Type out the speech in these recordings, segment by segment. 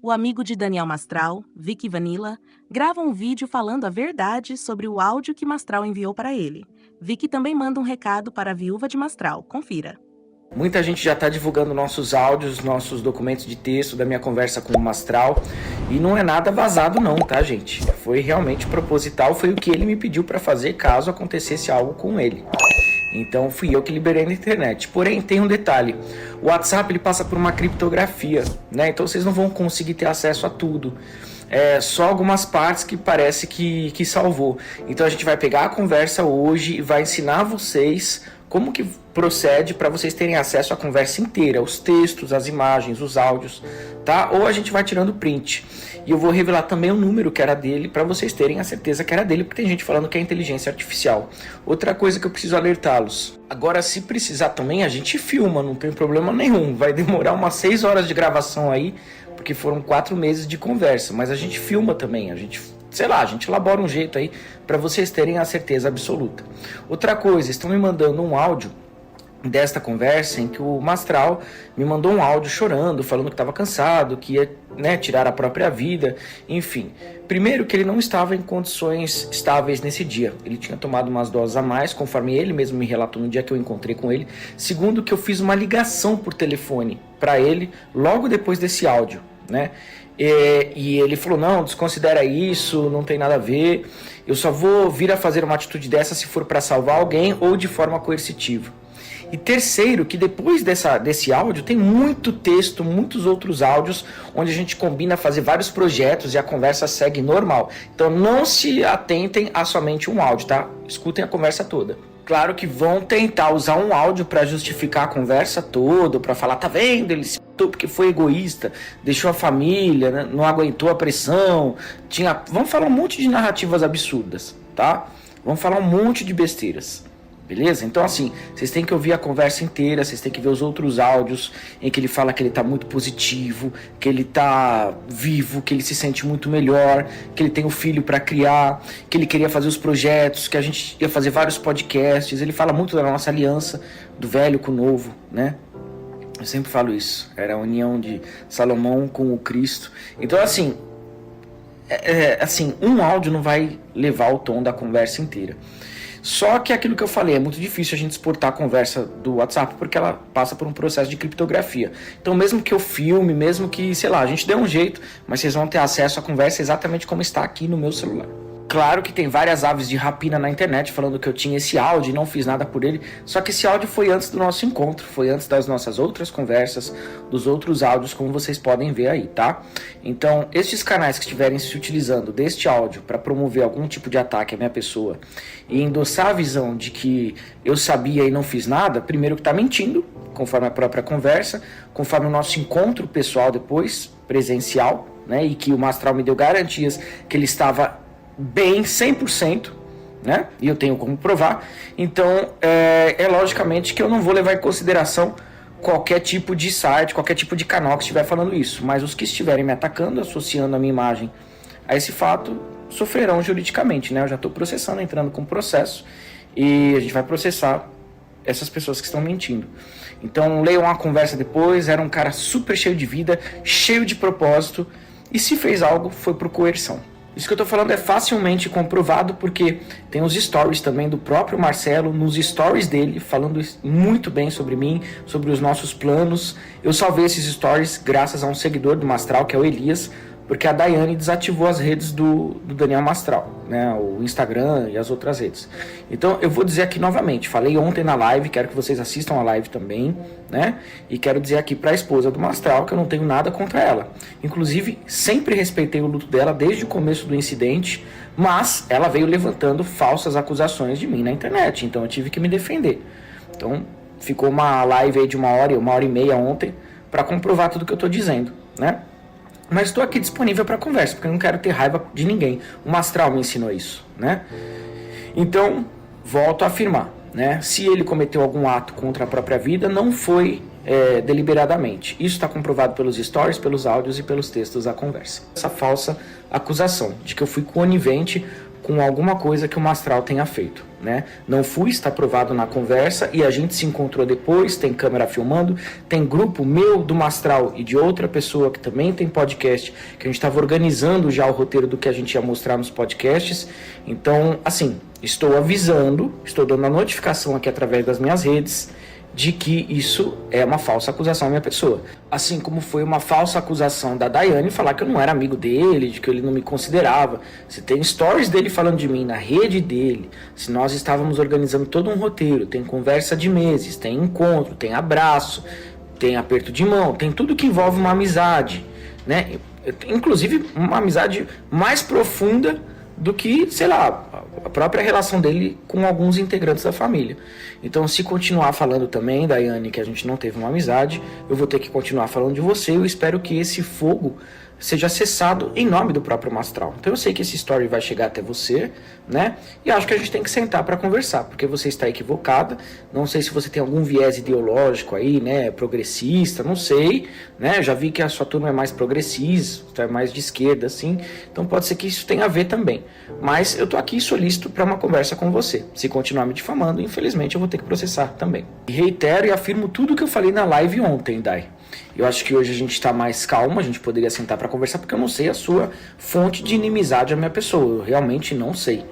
O amigo de Daniel Mastral, Vicky Vanilla, grava um vídeo falando a verdade sobre o áudio que Mastral enviou para ele. Vicky também manda um recado para a viúva de Mastral. Confira. Muita gente já está divulgando nossos áudios, nossos documentos de texto da minha conversa com o Mastral. E não é nada vazado não, tá, gente? Foi realmente proposital, foi o que ele me pediu para fazer caso acontecesse algo com ele. Então fui eu que liberei na internet. Porém, tem um detalhe. O WhatsApp ele passa por uma criptografia, né? Então vocês não vão conseguir ter acesso a tudo. Só algumas partes que parece que salvou. Então a gente vai pegar a conversa hoje e vai ensinar vocês como que procede para vocês terem acesso à conversa inteira, os textos, as imagens, os áudios, tá? Ou a gente vai tirando print. E eu vou revelar também o número que era dele para vocês terem a certeza que era dele, porque tem gente falando que é inteligência artificial. Outra coisa que eu preciso alertá-los. Agora, se precisar também, a gente filma, não tem problema nenhum. Vai demorar umas 6 horas de gravação aí, porque foram 4 meses de conversa, mas a gente filma também, a gente elabora um jeito aí para vocês terem a certeza absoluta. Outra coisa, estão me mandando um áudio desta conversa em que o Mastral me mandou um áudio chorando, falando que estava cansado, que ia, tirar a própria vida, enfim. Primeiro que ele não estava em condições estáveis nesse dia, ele tinha tomado umas doses a mais, conforme ele mesmo me relatou no dia que eu encontrei com ele. Segundo que eu fiz uma ligação por telefone para ele logo depois desse áudio, né? E ele falou, não, desconsidera isso, não tem nada a ver, eu só vou vir a fazer uma atitude dessa se for para salvar alguém ou de forma coercitiva. E terceiro, que depois desse áudio tem muito texto, muitos outros áudios, onde a gente combina fazer vários projetos e a conversa segue normal. Então não se atentem a somente um áudio, tá? Escutem a conversa toda. Claro que vão tentar usar um áudio para justificar a conversa toda, para falar, tá vendo, ele se matou porque foi egoísta, deixou a família, né? Não aguentou a pressão, vamos falar um monte de narrativas absurdas, tá? Vamos falar um monte de besteiras. Beleza? Então assim, vocês têm que ouvir a conversa inteira, vocês têm que ver os outros áudios em que ele fala que ele tá muito positivo, que ele tá vivo, que ele se sente muito melhor, que ele tem um filho para criar, que ele queria fazer os projetos, que a gente ia fazer vários podcasts. Ele fala muito da nossa aliança, do velho com o novo, né? Eu sempre falo isso, era a união de Salomão com o Cristo. Então assim, um áudio não vai levar o tom da conversa inteira. Só que aquilo que eu falei, é muito difícil a gente exportar a conversa do WhatsApp porque ela passa por um processo de criptografia. Então mesmo que eu filme, mesmo que, a gente dê um jeito, mas vocês vão ter acesso à conversa exatamente como está aqui no meu celular. Claro que tem várias aves de rapina na internet falando que eu tinha esse áudio e não fiz nada por ele, só que esse áudio foi antes do nosso encontro, foi antes das nossas outras conversas, dos outros áudios, como vocês podem ver aí, tá? Então, estes canais que estiverem se utilizando deste áudio para promover algum tipo de ataque à minha pessoa e endossar a visão de que eu sabia e não fiz nada, primeiro que tá mentindo, conforme a própria conversa, conforme o nosso encontro pessoal depois, presencial, né? E que o Mastral me deu garantias que ele estava bem 100%, né? E eu tenho como provar. Então logicamente que eu não vou levar em consideração qualquer tipo de site, qualquer tipo de canal que estiver falando isso, mas os que estiverem me atacando, associando a minha imagem a esse fato, sofrerão juridicamente, né? Eu já estou processando, entrando com processo, e a gente vai processar essas pessoas que estão mentindo. Então leiam a conversa depois. Era um cara super cheio de vida, cheio de propósito, e se fez algo foi por coerção. Isso que eu tô falando é facilmente comprovado porque tem os stories também do próprio Marcelo, nos stories dele, falando muito bem sobre mim, sobre os nossos planos. Eu salvei esses stories graças a um seguidor do Mastral, que é o Elias, porque a Daiane desativou as redes do Daniel Mastral, né? O Instagram e as outras redes. Então eu vou dizer aqui novamente, falei ontem na live, quero que vocês assistam a live também, né? E quero dizer aqui para a esposa do Mastral que eu não tenho nada contra ela. Inclusive, sempre respeitei o luto dela desde o começo do incidente, mas ela veio levantando falsas acusações de mim na internet, então eu tive que me defender. Então ficou uma live aí de 1 hora e meia ontem, para comprovar tudo que eu tô dizendo, né? Mas estou aqui disponível para conversa, porque eu não quero ter raiva de ninguém. O Mastral me ensinou isso, né? Então, volto a afirmar, né? Se ele cometeu algum ato contra a própria vida, não foi deliberadamente. Isso está comprovado pelos stories, pelos áudios e pelos textos da conversa. Essa falsa acusação de que eu fui conivente com alguma coisa que o Mastral tenha feito, né? Não fui, está provado na conversa, e a gente se encontrou depois, tem câmera filmando, tem grupo meu do Mastral e de outra pessoa que também tem podcast, que a gente estava organizando já o roteiro do que a gente ia mostrar nos podcasts. Então, assim, estou avisando, estou dando a notificação aqui através das minhas redes, de que isso é uma falsa acusação à minha pessoa. Assim como foi uma falsa acusação da Daiane falar que eu não era amigo dele, de que ele não me considerava. Se tem stories dele falando de mim na rede dele, se nós estávamos organizando todo um roteiro, tem conversa de meses, tem encontro, tem abraço, tem aperto de mão, tem tudo que envolve uma amizade, né? Inclusive uma amizade mais profunda do que, sei lá, a própria relação dele com alguns integrantes da família. Então, se continuar falando também, Daiane, que a gente não teve uma amizade, eu vou ter que continuar falando de você. Eu espero que esse fogo seja cessado em nome do próprio Mastral. Então eu sei que esse story vai chegar até você, né? E acho que a gente tem que sentar para conversar, porque você está equivocada. Não sei se você tem algum viés ideológico aí, né? Progressista, não sei, né? Já vi que a sua turma é mais progressista, é mais de esquerda, assim. Então pode ser que isso tenha a ver também. Mas eu tô aqui solícito para uma conversa com você. Se continuar me difamando, infelizmente eu vou ter que processar também. E reitero e afirmo tudo que eu falei na live ontem, Dai. Eu acho que hoje a gente está mais calmo, a gente poderia sentar para conversar, porque eu não sei a sua fonte de inimizade à minha pessoa, eu realmente não sei,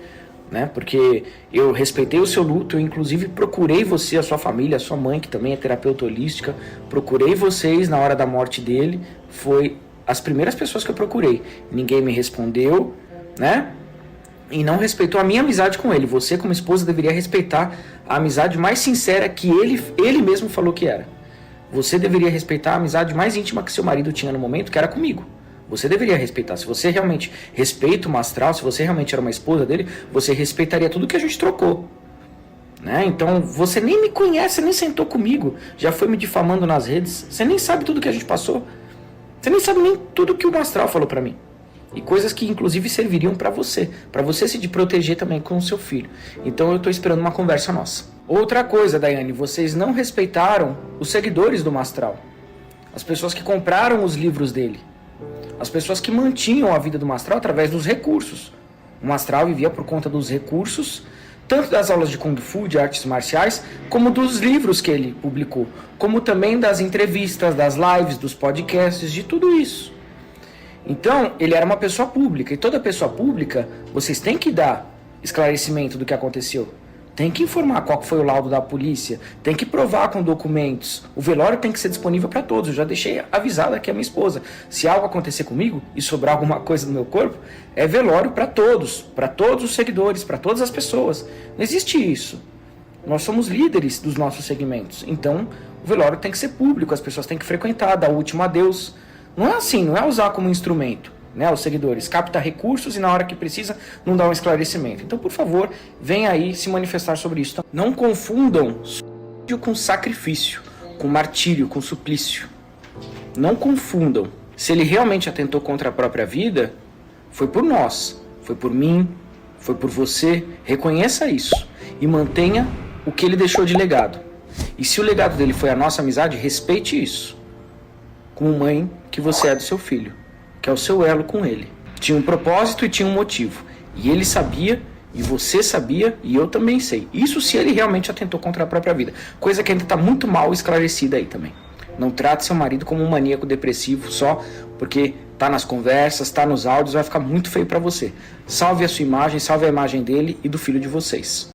né? Porque eu respeitei o seu luto, eu inclusive procurei você, a sua família, a sua mãe, que também é terapeuta holística, procurei vocês na hora da morte dele, foi as primeiras pessoas que eu procurei, ninguém me respondeu, né? E não respeitou a minha amizade com ele. Você, como esposa, deveria respeitar a amizade mais sincera que ele mesmo falou que era. Você deveria respeitar a amizade mais íntima que seu marido tinha no momento, que era comigo. Você deveria respeitar. Se você realmente respeita o Mastral, se você realmente era uma esposa dele, você respeitaria tudo que a gente trocou, né? Então, você nem me conhece, nem sentou comigo, já foi me difamando nas redes, você nem sabe tudo que a gente passou, você nem sabe nem tudo que o Mastral falou pra mim. E coisas que inclusive serviriam pra você se proteger também com o seu filho. Então eu tô esperando uma conversa nossa. Outra coisa, Daiane, vocês não respeitaram os seguidores do Mastral. As pessoas que compraram os livros dele. As pessoas que mantinham a vida do Mastral através dos recursos. O Mastral vivia por conta dos recursos, tanto das aulas de Kung Fu, de artes marciais, como dos livros que ele publicou. Como também das entrevistas, das lives, dos podcasts, de tudo isso. Então, ele era uma pessoa pública, e toda pessoa pública, vocês têm que dar esclarecimento do que aconteceu. Tem que informar qual foi o laudo da polícia, tem que provar com documentos. O velório tem que ser disponível para todos. Eu já deixei avisado aqui a minha esposa. Se algo acontecer comigo e sobrar alguma coisa no meu corpo, é velório para todos os seguidores, para todas as pessoas. Não existe isso. Nós somos líderes dos nossos segmentos, então o velório tem que ser público, as pessoas têm que frequentar, dar o último adeus. Não é assim, não é usar como instrumento, né? Os seguidores captam recursos e na hora que precisa não dá um esclarecimento. Então, por favor, venha aí se manifestar sobre isso. Não confundam suicídio com sacrifício, com martírio, com suplício. Não confundam. Se ele realmente atentou contra a própria vida, foi por nós, foi por mim, foi por você. Reconheça isso e mantenha o que ele deixou de legado. E se o legado dele foi a nossa amizade, respeite isso. Como mãe que você é do seu filho, que é o seu elo com ele. Tinha um propósito e tinha um motivo. E ele sabia, e você sabia, e eu também sei. Isso se ele realmente atentou contra a própria vida. Coisa que ainda está muito mal esclarecida aí também. Não trate seu marido como um maníaco depressivo só porque tá nas conversas, tá nos áudios, vai ficar muito feio para você. Salve a sua imagem, salve a imagem dele e do filho de vocês.